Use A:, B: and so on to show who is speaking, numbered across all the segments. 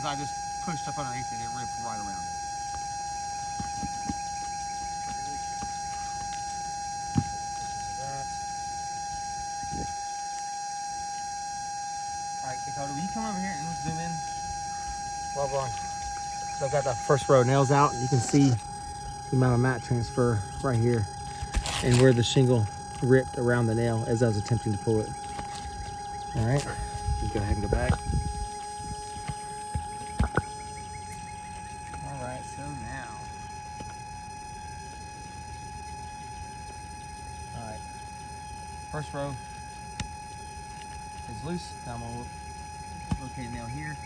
A: I just pushed up underneath it, it ripped right around it. All right, Dakota, will you come over here and let's zoom in? Well, on. So I've got that first row of nails out. You can see the amount of mat transfer right here and where the shingle ripped around the nail as I was attempting to pull it. All right, you go ahead and go back. All right, so now. All right, first row is loose. Now I'm gonna locate a nail here,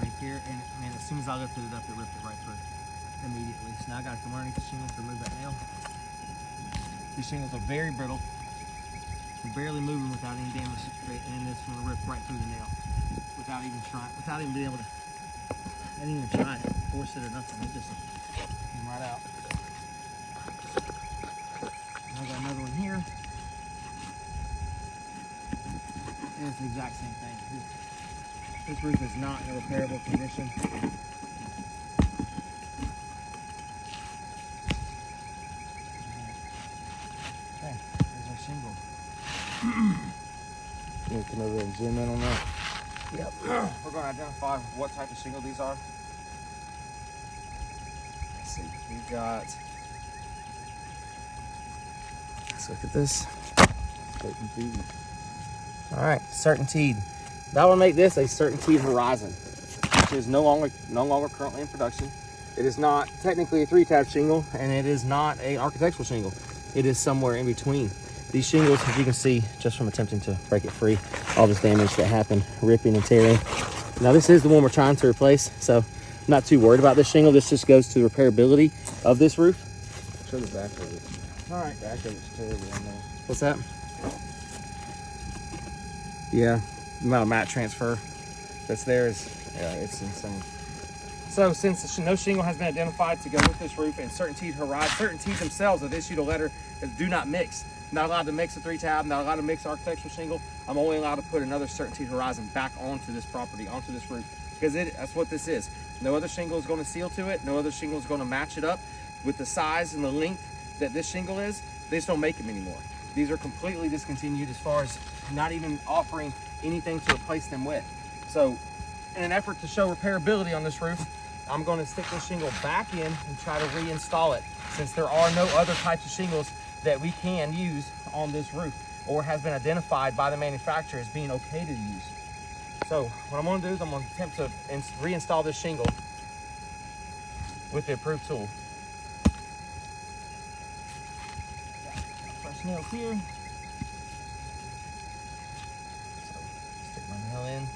A: right here, and man, as soon as I lifted it up, it ripped it right through immediately. So now I gotta come underneath the shingle to remove that nail. These shingles are very brittle. They're barely moving without any damage, and it's gonna rip right through the nail without even trying, without even being able to. I didn't even try to force it or nothing. It just came right out. And I got another one here. And it's the exact same thing. This roof is not in a repairable condition. Okay, there's our shingle.
B: Can you come over and zoom in on that?
A: Yep. We're going to identify what type of shingle these are. Let's see. We've got. Let's look at this.
B: CertainTeed.
A: All right, CertainTeed. That will make this a CertainTeed Horizon, which is no longer currently in production. It is not technically a 3-tab shingle, and it is not an architectural shingle. It is somewhere in between. These shingles, as you can see, just from attempting to break it free, all this damage that happened, ripping and tearing. Now this is the one we're trying to replace, so I'm not too worried about this shingle. This just goes to the repairability of this roof.
B: Show the back of it.
A: All right.
B: The back of it's terrible on there.
A: What's that? Yeah, the amount of mat transfer that's there is, yeah, it's insane. So since no shingle has been identified to go with this roof, and CertainTeed Horizon, CertainTeed themselves have issued a letter that do not mix. Not allowed to mix a 3-tab, not allowed to mix architectural shingle. I'm only allowed to put another CertainTeed Horizon back onto this property, onto this roof, because that's what this is. No other shingle is going to seal to it. No other shingle is going to match it up with the size and the length that this shingle is. They just don't make them anymore. These are completely discontinued as far as not even offering anything to replace them with. So in an effort to show repairability on this roof, I'm going to stick this shingle back in and try to reinstall it, since there are no other types of shingles that we can use on this roof or has been identified by the manufacturer as being okay to use. So what I'm going to do is I'm going to attempt to reinstall this shingle with the approved tool. Fresh nails here. So stick my nail in.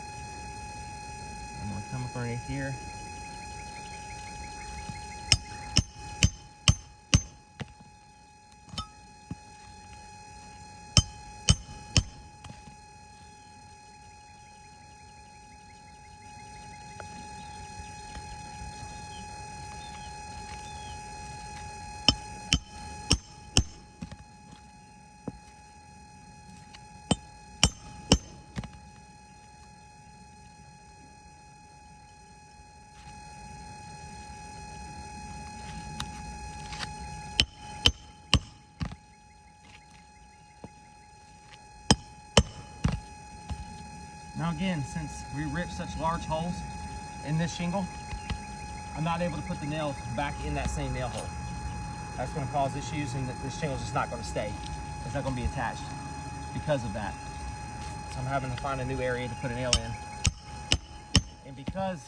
A: I'm going to come up underneath here. Now again, since we ripped such large holes in this shingle, I'm not able to put the nails back in that same nail hole. That's going to cause issues, and this shingle's just not going to stay. It's not going to be attached because of that. So I'm having to find a new area to put a nail in. And because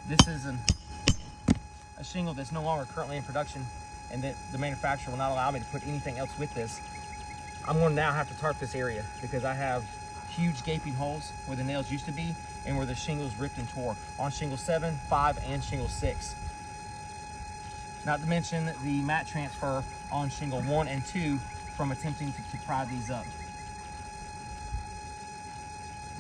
A: this is a shingle that's no longer currently in production, and that the manufacturer will not allow me to put anything else with this, I'm going to now have to tarp this area, because I have huge gaping holes where the nails used to be and where the shingles ripped and tore on shingle 7, 5, and shingle 6. Not to mention the mat transfer on shingle 1 and 2 from attempting to pry these up.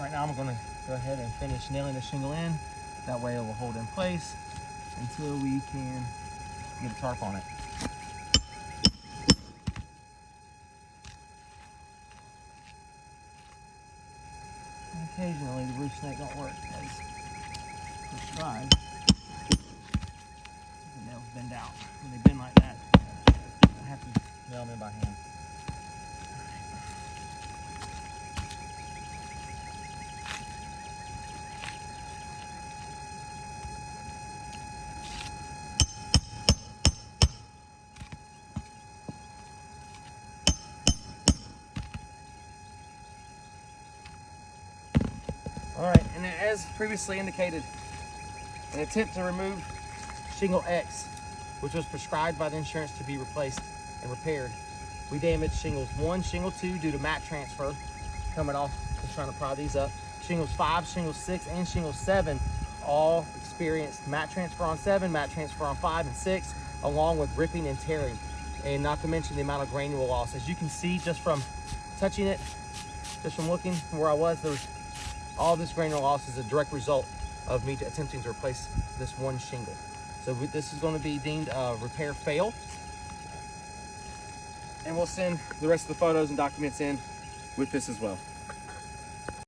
A: Right now I'm going to go ahead and finish nailing the shingle in. That way it will hold in place until we can get a tarp on it. Occasionally snake don't work as prescribed. The nails bend out. When they bend like that, I have to nail them in by hand. All right, and as previously indicated, an attempt to remove shingle X, which was prescribed by the insurance to be replaced and repaired. We damaged shingles 1, shingle 2 due to mat transfer coming off, just trying to pry these up. Shingles 5, shingle 6, and shingle 7 all experienced mat transfer on 7, mat transfer on 5 and 6, along with ripping and tearing, and not to mention the amount of granule loss. As you can see, just from touching it, just from looking where I was, there was all this granule loss is a direct result of me attempting to replace this one shingle. So this is going to be deemed a repair fail. And we'll send the rest of the photos and documents in with this as well.